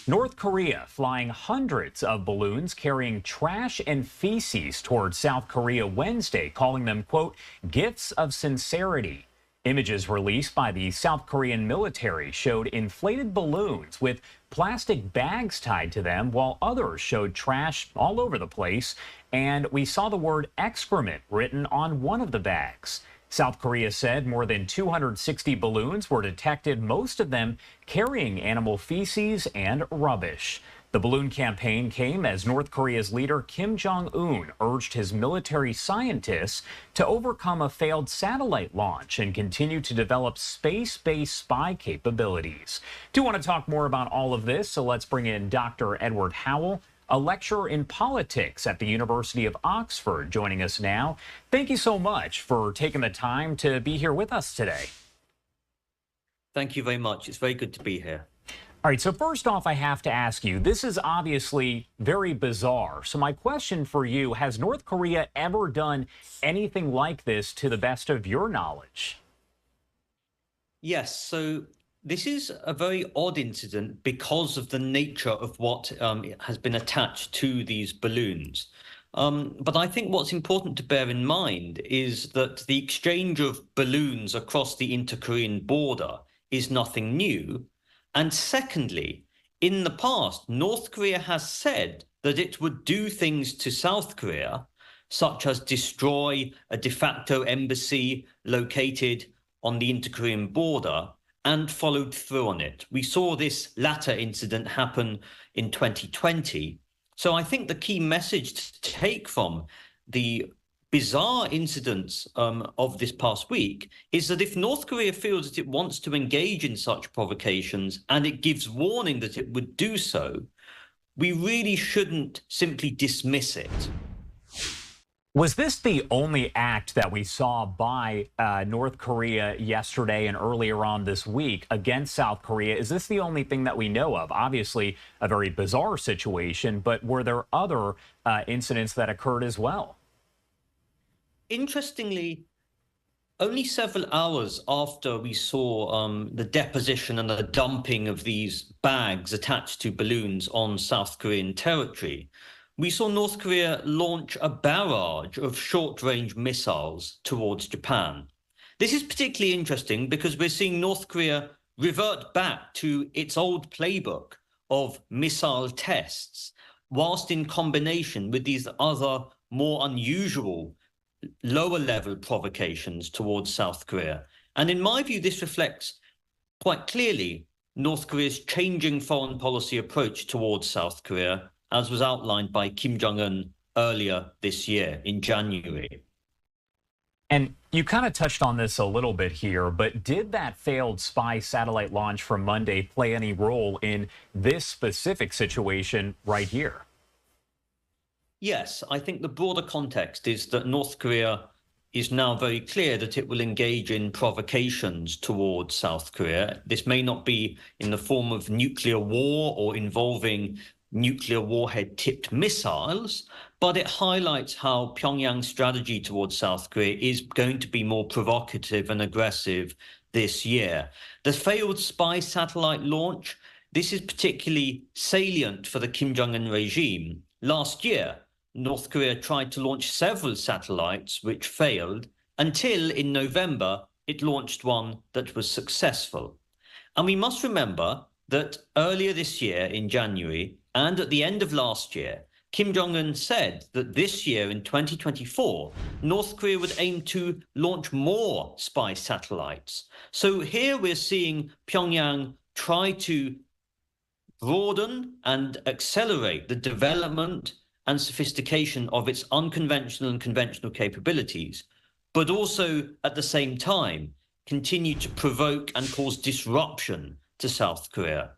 North Korea flying hundreds of balloons carrying trash and feces towards South Korea Wednesday, calling them, quote, gifts of sincerity. Images released by the South Korean military showed inflated balloons with plastic bags tied to them, while others showed trash all over the place. And we saw the word excrement written on one of the bags. South Korea said more than 260 balloons were detected, most of them carrying animal feces and rubbish. The balloon campaign came as North Korea's leader Kim Jong-un urged his military scientists to overcome a failed satellite launch and continue to develop space-based spy capabilities. Do want to talk more about all of this, so let's bring in Dr. Edward Howell, a lecturer in politics at the University of Oxford, joining us now. Thank you so much for taking the time to be here with us today. Thank you very much. It's very good to be here. All right, so first off, I have to ask you, this is obviously very bizarre. So my question for you, has North Korea ever done anything like this to the best of your knowledge? Yes, so this is a very odd incident because of the nature of what has been attached to these balloons. But I think what's important to bear in mind is that the exchange of balloons across the inter-Korean border is nothing new. And secondly, in the past, North Korea has said that it would do things to South Korea, such as destroy a de facto embassy located on the inter-Korean border, and followed through on it. We saw this latter incident happen in 2020. So I think the key message to take from the bizarre incidents of this past week is that if North Korea feels that it wants to engage in such provocations and it gives warning that it would do so, we really shouldn't simply dismiss it. Was this the only act that we saw by North Korea yesterday and earlier on this week against South Korea? Is this the only thing that we know of? Obviously, a very bizarre situation, but were there other incidents that occurred as well? Interestingly, only several hours after we saw the deposition and the dumping of these bags attached to balloons on South Korean territory, we saw North Korea launch a barrage of short-range missiles towards Japan. This is particularly interesting because we're seeing North Korea revert back to its old playbook of missile tests, whilst in combination with these other more unusual lower-level provocations towards South Korea. And in my view, this reflects quite clearly North Korea's changing foreign policy approach towards South Korea, as was outlined by Kim Jong-un earlier this year in January. And you kind of touched on this a little bit here, but did that failed spy satellite launch from Monday play any role in this specific situation right here? Yes, I think the broader context is that North Korea is now very clear that it will engage in provocations towards South Korea. This may not be in the form of nuclear war or involving nuclear warhead-tipped missiles, but it highlights how Pyongyang's strategy towards South Korea is going to be more provocative and aggressive this year. The failed spy satellite launch, this is particularly salient for the Kim Jong-un regime. Last year, North Korea tried to launch several satellites which failed until in November it launched one that was successful. And we must remember that earlier this year in January and at the end of last year, Kim Jong-un said that this year in 2024, North Korea would aim to launch more spy satellites. So here we're seeing Pyongyang try to broaden and accelerate the development and sophistication of its unconventional and conventional capabilities, but also at the same time continue to provoke and cause disruption to South Korea.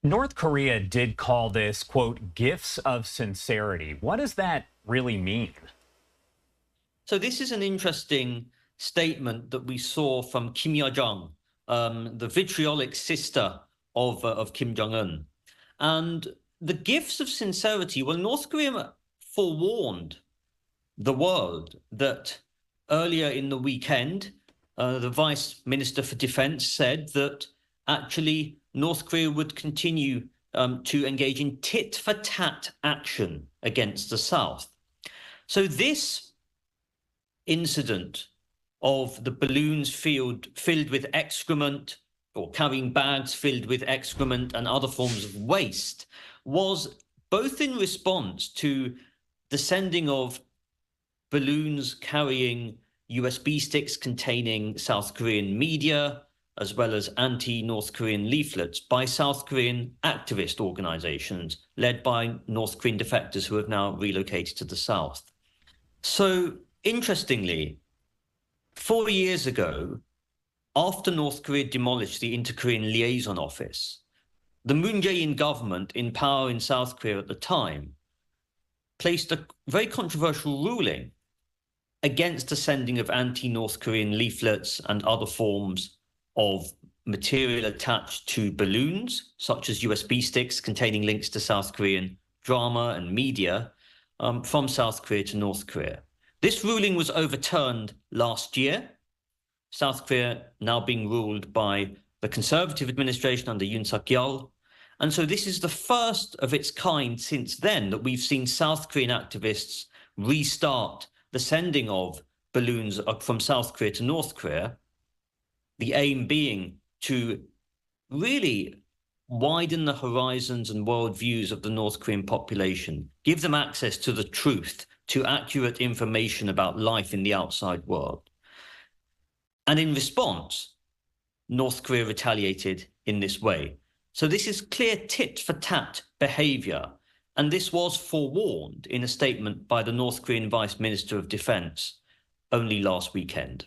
North Korea did call this, quote, gifts of sincerity. What does that really mean? So this is an interesting statement that we saw from Kim Yo-jong, the vitriolic sister of Kim Jong-un. And the gifts of sincerity, well, North Korea forewarned the world that earlier in the weekend, the Vice Minister for Defense said that actually North Korea would continue to engage in tit-for-tat action against the South. So this incident of the balloons filled with excrement, or carrying bags filled with excrement and other forms of waste, was both in response to the sending of balloons carrying USB sticks containing South Korean media, as well as anti-North Korean leaflets by South Korean activist organizations led by North Korean defectors who have now relocated to the South. So, interestingly, 4 years ago, after North Korea demolished the Inter-Korean Liaison Office, the Moon Jae-in government in power in South Korea at the time placed a very controversial ruling against the sending of anti-North Korean leaflets and other forms of material attached to balloons, such as USB sticks containing links to South Korean drama and media, from South Korea to North Korea. This ruling was overturned last year, South Korea now being ruled by the Conservative administration under Yoon Suk-yeol. And so this is the first of its kind since then that we've seen South Korean activists restart the sending of balloons from South Korea to North Korea, the aim being to really widen the horizons and worldviews of the North Korean population, give them access to the truth, to accurate information about life in the outside world. And in response, North Korea retaliated in this way. So this is clear tit-for-tat behavior. And this was forewarned in a statement by the North Korean Vice Minister of Defense only last weekend.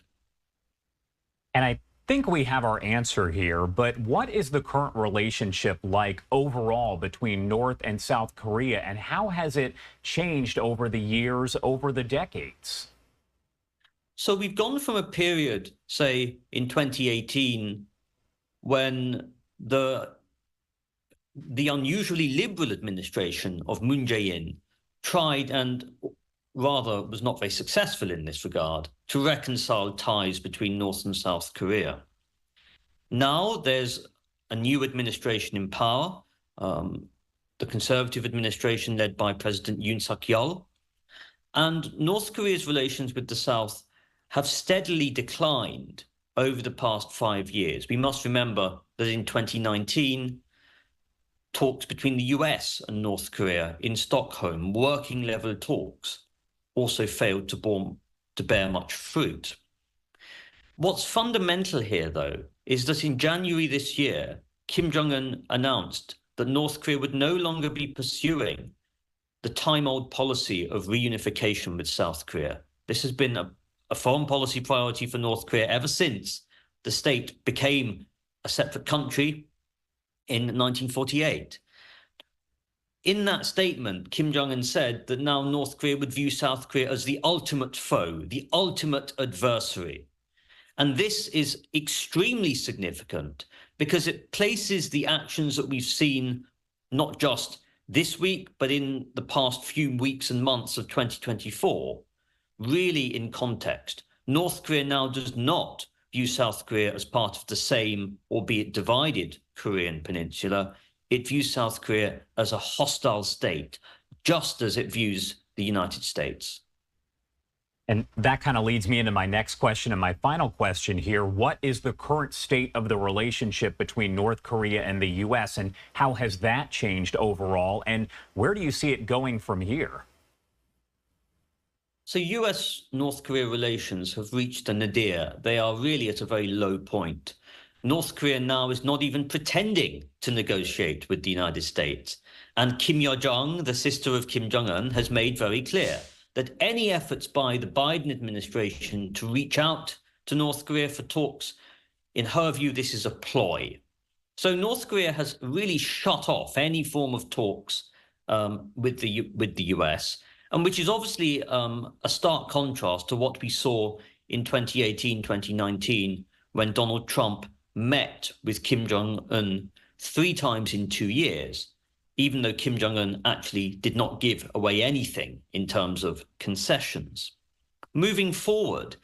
And I think we have our answer here, but what is the current relationship like overall between North and South Korea, and how has it changed over the years, over the decades? So we've gone from a period, say, in 2018, when the unusually liberal administration of Moon Jae-in tried, and rather was not very successful in this regard, to reconcile ties between North and South Korea. Now there's a new administration in power, the Conservative administration led by President Yoon Suk-yeol, and North Korea's relations with the South have steadily declined over the past 5 years. We must remember that in 2019, talks between the US and North Korea in Stockholm, working level talks, also failed to bear much fruit. What's fundamental here, though, is that in January this year, Kim Jong-un announced that North Korea would no longer be pursuing the time-old policy of reunification with South Korea. This has been a foreign policy priority for North Korea ever since the state became a separate country in 1948. In that statement, Kim Jong-un said that now North Korea would view South Korea as the ultimate foe, the ultimate adversary. And this is extremely significant because it places the actions that we've seen not just this week, but in the past few weeks and months of 2024, really in context. North Korea now does not view South Korea as part of the same, albeit divided, Korean peninsula. It views South Korea as a hostile state, just as it views the United States. And that kind of leads me into my next question and my final question here. What is the current state of the relationship between North Korea and the U.S., and how has that changed overall, and where do you see it going from here? So US-North Korea relations have reached a nadir. They are really at a very low point. North Korea now is not even pretending to negotiate with the United States. And Kim Yo-jong, the sister of Kim Jong-un, has made very clear that any efforts by the Biden administration to reach out to North Korea for talks, in her view, this is a ploy. So North Korea has really shut off any form of talks with the US, and which is obviously a stark contrast to what we saw in 2018, 2019, when Donald Trump met with Kim Jong-un 3 times in 2 years, even though Kim Jong-un actually did not give away anything in terms of concessions. Moving forward,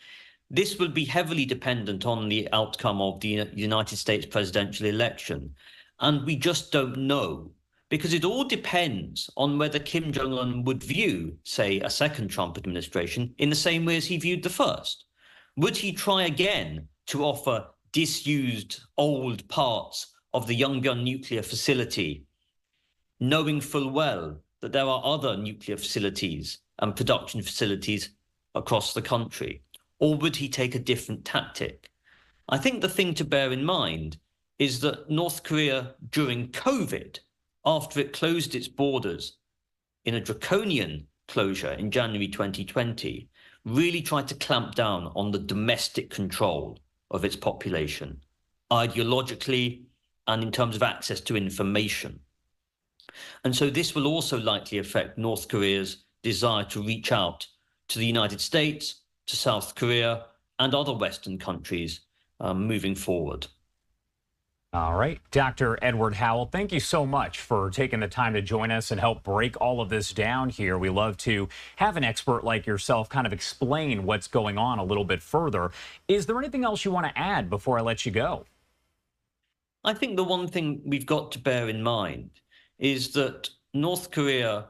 this will be heavily dependent on the outcome of the United States presidential election. And we just don't know, because it all depends on whether Kim Jong-un would view, say, a second Trump administration in the same way as he viewed the first. Would he try again to offer disused old parts of the Yongbyon nuclear facility, knowing full well that there are other nuclear facilities and production facilities across the country? Or would he take a different tactic? I think the thing to bear in mind is that North Korea, during COVID, after it closed its borders in a draconian closure in January 2020, really tried to clamp down on the domestic control of its population, ideologically and in terms of access to information. And so this will also likely affect North Korea's desire to reach out to the United States, to South Korea, and other Western countries moving forward. All right, Dr. Edward Howell, thank you so much for taking the time to join us and help break all of this down here. We love to have an expert like yourself kind of explain what's going on a little bit further. Is there anything else you want to add before I let you go? I think the one thing we've got to bear in mind is that North Korea's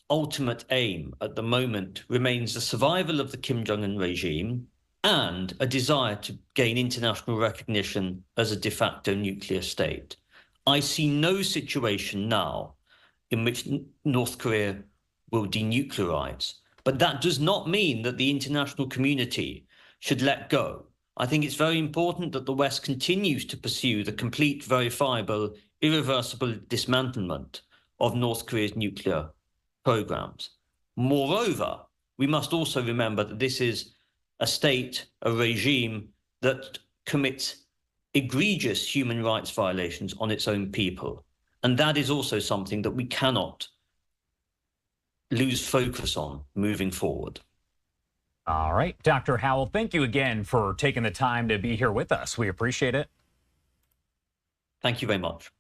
ultimate aim at the moment remains the survival of the Kim Jong-un regime and a desire to gain international recognition as a de facto nuclear state. I see no situation now in which North Korea will denuclearize, but that does not mean that the international community should let go. I think it's very important that the West continues to pursue the complete, verifiable, irreversible dismantlement of North Korea's nuclear programs. Moreover, we must also remember that this is a state, a regime that commits egregious human rights violations on its own people. And that is also something that we cannot lose focus on moving forward. All right, Dr. Howell, thank you again for taking the time to be here with us. We appreciate it. Thank you very much.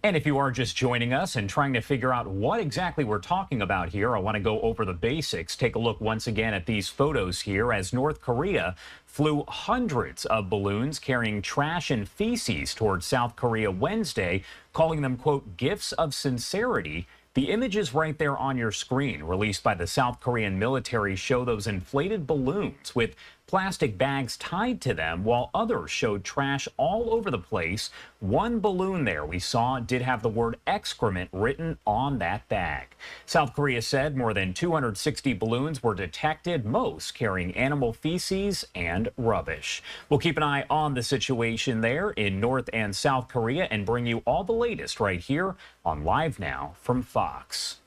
And if you are just joining us and trying to figure out what exactly we're talking about here, I want to go over the basics. Take a look once again at these photos here as North Korea flew hundreds of balloons carrying trash and feces towards South Korea Wednesday, calling them, quote, gifts of sincerity. The images right there on your screen, released by the South Korean military, show those inflated balloons with plastic bags tied to them, while others showed trash all over the place. One balloon there we saw did have the word excrement written on that bag. South Korea said more than 260 balloons were detected, most carrying animal feces and rubbish. We'll keep an eye on the situation there in North and South Korea and bring you all the latest right here on Live Now from Fox.